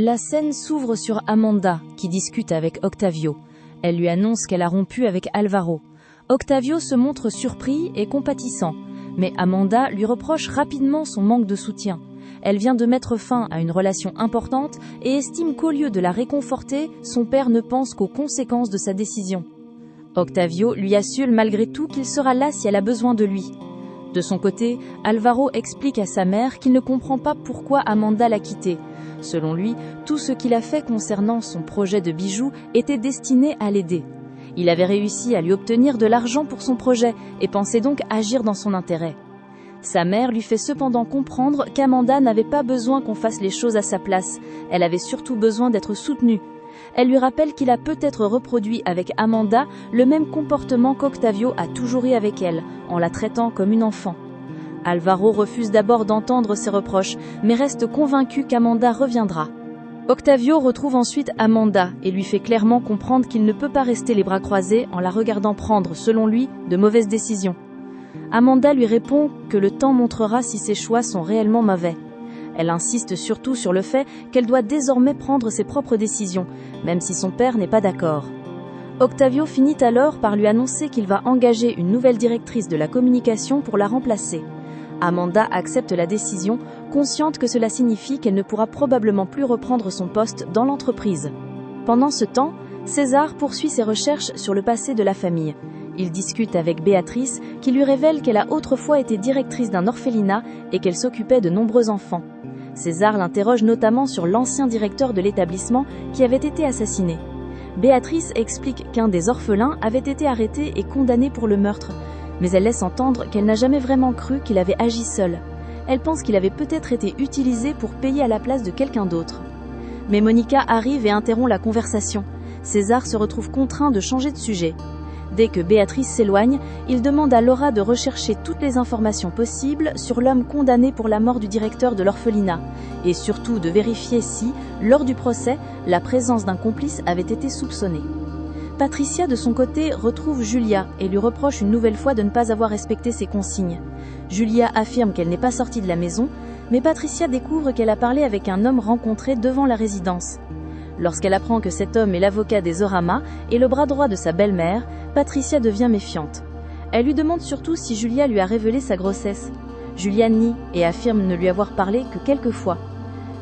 La scène s'ouvre sur Amanda, qui discute avec Octavio. Elle lui annonce qu'elle a rompu avec Alvaro. Octavio se montre surpris et compatissant, mais Amanda lui reproche rapidement son manque de soutien. Elle vient de mettre fin à une relation importante et estime qu'au lieu de la réconforter, son père ne pense qu'aux conséquences de sa décision. Octavio lui assure malgré tout qu'il sera là si elle a besoin de lui. De son côté, Alvaro explique à sa mère qu'il ne comprend pas pourquoi Amanda l'a quitté. Selon lui, tout ce qu'il a fait concernant son projet de bijoux était destiné à l'aider. Il avait réussi à lui obtenir de l'argent pour son projet et pensait donc agir dans son intérêt. Sa mère lui fait cependant comprendre qu'Amanda n'avait pas besoin qu'on fasse les choses à sa place, elle avait surtout besoin d'être soutenue. Elle lui rappelle qu'il a peut-être reproduit avec Amanda le même comportement qu'Octavio a toujours eu avec elle, en la traitant comme une enfant. Alvaro refuse d'abord d'entendre ses reproches, mais reste convaincu qu'Amanda reviendra. Octavio retrouve ensuite Amanda et lui fait clairement comprendre qu'il ne peut pas rester les bras croisés en la regardant prendre, selon lui, de mauvaises décisions. Amanda lui répond que le temps montrera si ses choix sont réellement mauvais. Elle insiste surtout sur le fait qu'elle doit désormais prendre ses propres décisions, même si son père n'est pas d'accord. Octavio finit alors par lui annoncer qu'il va engager une nouvelle directrice de la communication pour la remplacer. Amanda accepte la décision, consciente que cela signifie qu'elle ne pourra probablement plus reprendre son poste dans l'entreprise. Pendant ce temps, César poursuit ses recherches sur le passé de la famille. Il discute avec Béatrice, qui lui révèle qu'elle a autrefois été directrice d'un orphelinat et qu'elle s'occupait de nombreux enfants. César l'interroge notamment sur l'ancien directeur de l'établissement qui avait été assassiné. Béatrice explique qu'un des orphelins avait été arrêté et condamné pour le meurtre, mais elle laisse entendre qu'elle n'a jamais vraiment cru qu'il avait agi seul. Elle pense qu'il avait peut-être été utilisé pour payer à la place de quelqu'un d'autre. Mais Monica arrive et interrompt la conversation. César se retrouve contraint de changer de sujet. Dès que Béatrice s'éloigne, il demande à Laura de rechercher toutes les informations possibles sur l'homme condamné pour la mort du directeur de l'orphelinat, et surtout de vérifier si, lors du procès, la présence d'un complice avait été soupçonnée. Patricia, de son côté, retrouve Julia et lui reproche une nouvelle fois de ne pas avoir respecté ses consignes. Julia affirme qu'elle n'est pas sortie de la maison, mais Patricia découvre qu'elle a parlé avec un homme rencontré devant la résidence. Lorsqu'elle apprend que cet homme est l'avocat des Orama et le bras droit de sa belle-mère, Patricia devient méfiante. Elle lui demande surtout si Julia lui a révélé sa grossesse. Julia nie et affirme ne lui avoir parlé que quelques fois.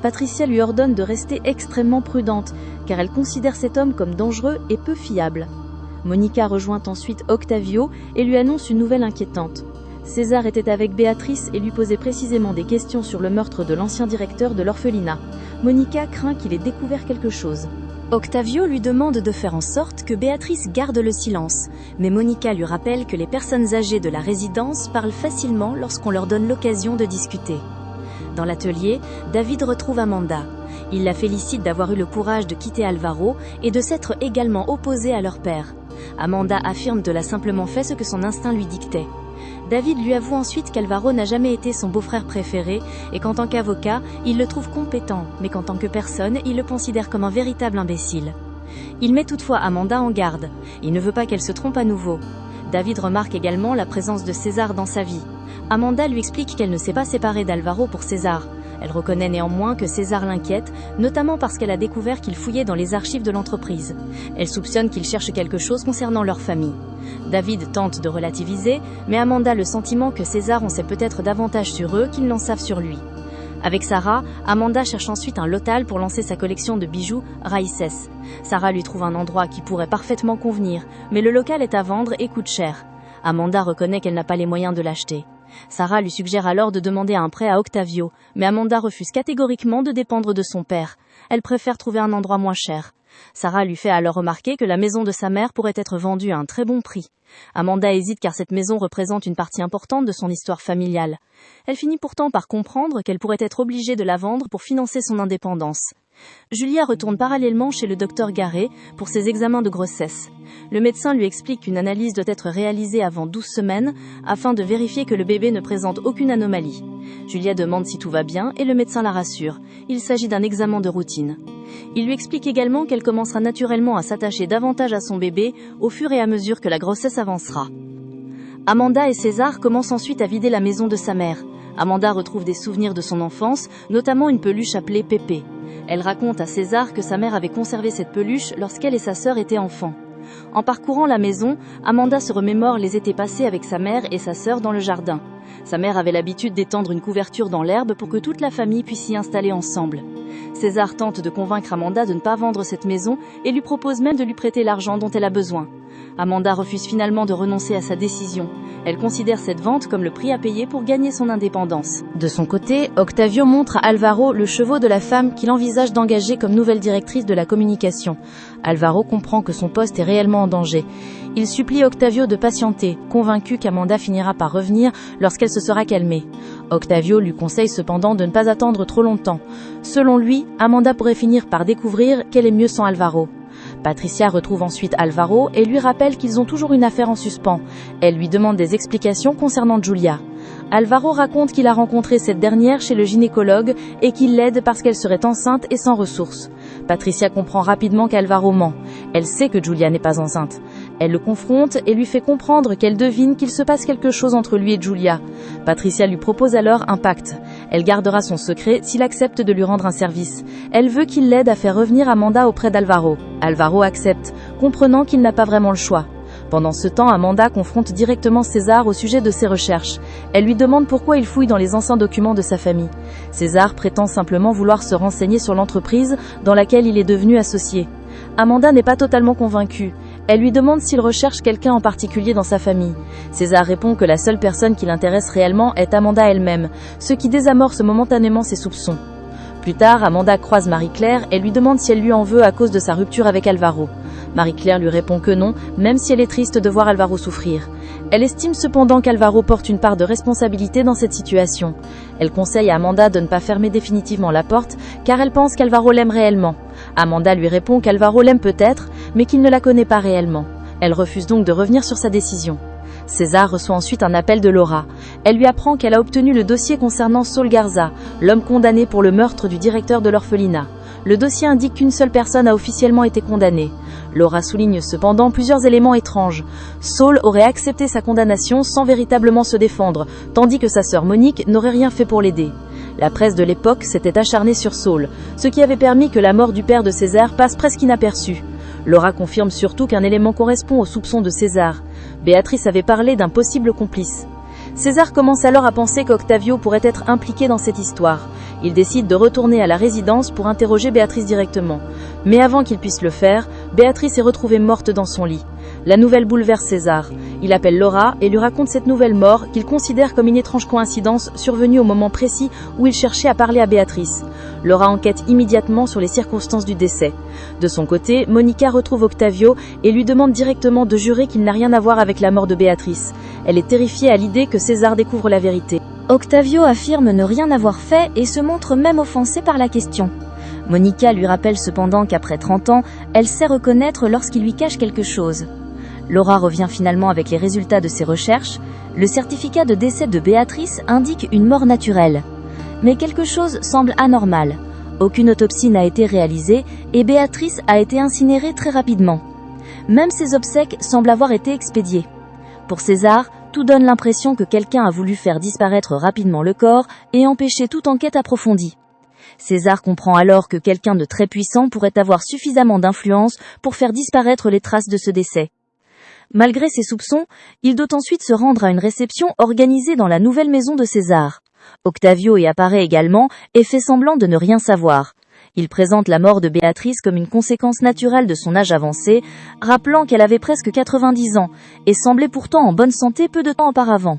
Patricia lui ordonne de rester extrêmement prudente, car elle considère cet homme comme dangereux et peu fiable. Monica rejoint ensuite Octavio et lui annonce une nouvelle inquiétante. César était avec Béatrice et lui posait précisément des questions sur le meurtre de l'ancien directeur de l'orphelinat. Monica craint qu'il ait découvert quelque chose. Octavio lui demande de faire en sorte que Béatrice garde le silence, mais Monica lui rappelle que les personnes âgées de la résidence parlent facilement lorsqu'on leur donne l'occasion de discuter. Dans l'atelier, David retrouve Amanda. Il la félicite d'avoir eu le courage de quitter Alvaro et de s'être également opposée à leur père. Amanda affirme qu'elle a simplement fait ce que son instinct lui dictait. David lui avoue ensuite qu'Alvaro n'a jamais été son beau-frère préféré et qu'en tant qu'avocat, il le trouve compétent, mais qu'en tant que personne, il le considère comme un véritable imbécile. Il met toutefois Amanda en garde. Il ne veut pas qu'elle se trompe à nouveau. David remarque également la présence de César dans sa vie. Amanda lui explique qu'elle ne s'est pas séparée d'Alvaro pour César. Elle reconnaît néanmoins que César l'inquiète, notamment parce qu'elle a découvert qu'il fouillait dans les archives de l'entreprise. Elle soupçonne qu'il cherche quelque chose concernant leur famille. David tente de relativiser, mais Amanda a le sentiment que César en sait peut-être davantage sur eux qu'ils n'en savent sur lui. Avec Sarah, Amanda cherche ensuite un local pour lancer sa collection de bijoux Raíces. Sarah lui trouve un endroit qui pourrait parfaitement convenir, mais le local est à vendre et coûte cher. Amanda reconnaît qu'elle n'a pas les moyens de l'acheter. Sarah lui suggère alors de demander un prêt à Octavio, mais Amanda refuse catégoriquement de dépendre de son père. Elle préfère trouver un endroit moins cher. Sarah lui fait alors remarquer que la maison de sa mère pourrait être vendue à un très bon prix. Amanda hésite car cette maison représente une partie importante de son histoire familiale. Elle finit pourtant par comprendre qu'elle pourrait être obligée de la vendre pour financer son indépendance. Julia retourne parallèlement chez le docteur Garé pour ses examens de grossesse. Le médecin lui explique qu'une analyse doit être réalisée avant 12 semaines afin de vérifier que le bébé ne présente aucune anomalie. Julia demande si tout va bien et le médecin la rassure. Il s'agit d'un examen de routine. Il lui explique également qu'elle commencera naturellement à s'attacher davantage à son bébé au fur et à mesure que la grossesse avancera. Amanda et César commencent ensuite à vider la maison de sa mère. Amanda retrouve des souvenirs de son enfance, notamment une peluche appelée Pépé. Elle raconte à César que sa mère avait conservé cette peluche lorsqu'elle et sa sœur étaient enfants. En parcourant la maison, Amanda se remémore les étés passés avec sa mère et sa sœur dans le jardin. Sa mère avait l'habitude d'étendre une couverture dans l'herbe pour que toute la famille puisse s'y installer ensemble. César tente de convaincre Amanda de ne pas vendre cette maison et lui propose même de lui prêter l'argent dont elle a besoin. Amanda refuse finalement de renoncer à sa décision. Elle considère cette vente comme le prix à payer pour gagner son indépendance. De son côté, Octavio montre à Alvaro le chevaux de la femme qu'il envisage d'engager comme nouvelle directrice de la communication. Alvaro comprend que son poste est réellement en danger. Il supplie Octavio de patienter, convaincu qu'Amanda finira par revenir lorsqu'elle se sera calmée. Octavio lui conseille cependant de ne pas attendre trop longtemps. Selon lui, Amanda pourrait finir par découvrir qu'elle est mieux sans Alvaro. Patricia retrouve ensuite Alvaro et lui rappelle qu'ils ont toujours une affaire en suspens. Elle lui demande des explications concernant Julia. Alvaro raconte qu'il a rencontré cette dernière chez le gynécologue et qu'il l'aide parce qu'elle serait enceinte et sans ressources. Patricia comprend rapidement qu'Alvaro ment. Elle sait que Julia n'est pas enceinte. Elle le confronte et lui fait comprendre qu'elle devine qu'il se passe quelque chose entre lui et Julia. Patricia lui propose alors un pacte. Elle gardera son secret s'il accepte de lui rendre un service. Elle veut qu'il l'aide à faire revenir Amanda auprès d'Alvaro. Alvaro accepte, comprenant qu'il n'a pas vraiment le choix. Pendant ce temps, Amanda confronte directement César au sujet de ses recherches. Elle lui demande pourquoi il fouille dans les anciens documents de sa famille. César prétend simplement vouloir se renseigner sur l'entreprise dans laquelle il est devenu associé. Amanda n'est pas totalement convaincue. Elle lui demande s'il recherche quelqu'un en particulier dans sa famille. César répond que la seule personne qui l'intéresse réellement est Amanda elle-même, ce qui désamorce momentanément ses soupçons. Plus tard, Amanda croise Marie-Claire et lui demande si elle lui en veut à cause de sa rupture avec Alvaro. Marie-Claire lui répond que non, même si elle est triste de voir Alvaro souffrir. Elle estime cependant qu'Alvaro porte une part de responsabilité dans cette situation. Elle conseille à Amanda de ne pas fermer définitivement la porte, car elle pense qu'Alvaro l'aime réellement. Amanda lui répond qu'Alvaro l'aime peut-être, mais qu'il ne la connaît pas réellement. Elle refuse donc de revenir sur sa décision. César reçoit ensuite un appel de Laura. Elle lui apprend qu'elle a obtenu le dossier concernant Saul Garza, l'homme condamné pour le meurtre du directeur de l'orphelinat. Le dossier indique qu'une seule personne a officiellement été condamnée. Laura souligne cependant plusieurs éléments étranges. Saul aurait accepté sa condamnation sans véritablement se défendre, tandis que sa sœur Monique n'aurait rien fait pour l'aider. La presse de l'époque s'était acharnée sur Saul, ce qui avait permis que la mort du père de César passe presque inaperçue. Laura confirme surtout qu'un élément correspond aux soupçons de César. Béatrice avait parlé d'un possible complice. César commence alors à penser qu'Octavio pourrait être impliqué dans cette histoire. Il décide de retourner à la résidence pour interroger Béatrice directement. Mais avant qu'il puisse le faire, Béatrice est retrouvée morte dans son lit. La nouvelle bouleverse César. Il appelle Laura et lui raconte cette nouvelle mort qu'il considère comme une étrange coïncidence survenue au moment précis où il cherchait à parler à Béatrice. Laura enquête immédiatement sur les circonstances du décès. De son côté, Monica retrouve Octavio et lui demande directement de jurer qu'il n'a rien à voir avec la mort de Béatrice. Elle est terrifiée à l'idée que César découvre la vérité. Octavio affirme ne rien avoir fait et se montre même offensé par la question. Monica lui rappelle cependant qu'après 30 ans, elle sait reconnaître lorsqu'il lui cache quelque chose. Laura revient finalement avec les résultats de ses recherches. Le certificat de décès de Béatrice indique une mort naturelle. Mais quelque chose semble anormal. Aucune autopsie n'a été réalisée et Béatrice a été incinérée très rapidement. Même ses obsèques semblent avoir été expédiées. Pour César, tout donne l'impression que quelqu'un a voulu faire disparaître rapidement le corps et empêcher toute enquête approfondie. César comprend alors que quelqu'un de très puissant pourrait avoir suffisamment d'influence pour faire disparaître les traces de ce décès. Malgré ses soupçons, il doit ensuite se rendre à une réception organisée dans la nouvelle maison de César. Octavio y apparaît également et fait semblant de ne rien savoir. Il présente la mort de Béatrice comme une conséquence naturelle de son âge avancé, rappelant qu'elle avait presque 90 ans et semblait pourtant en bonne santé peu de temps auparavant.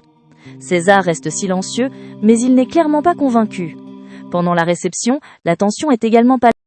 César reste silencieux, mais il n'est clairement pas convaincu. Pendant la réception, la tension est également palpable.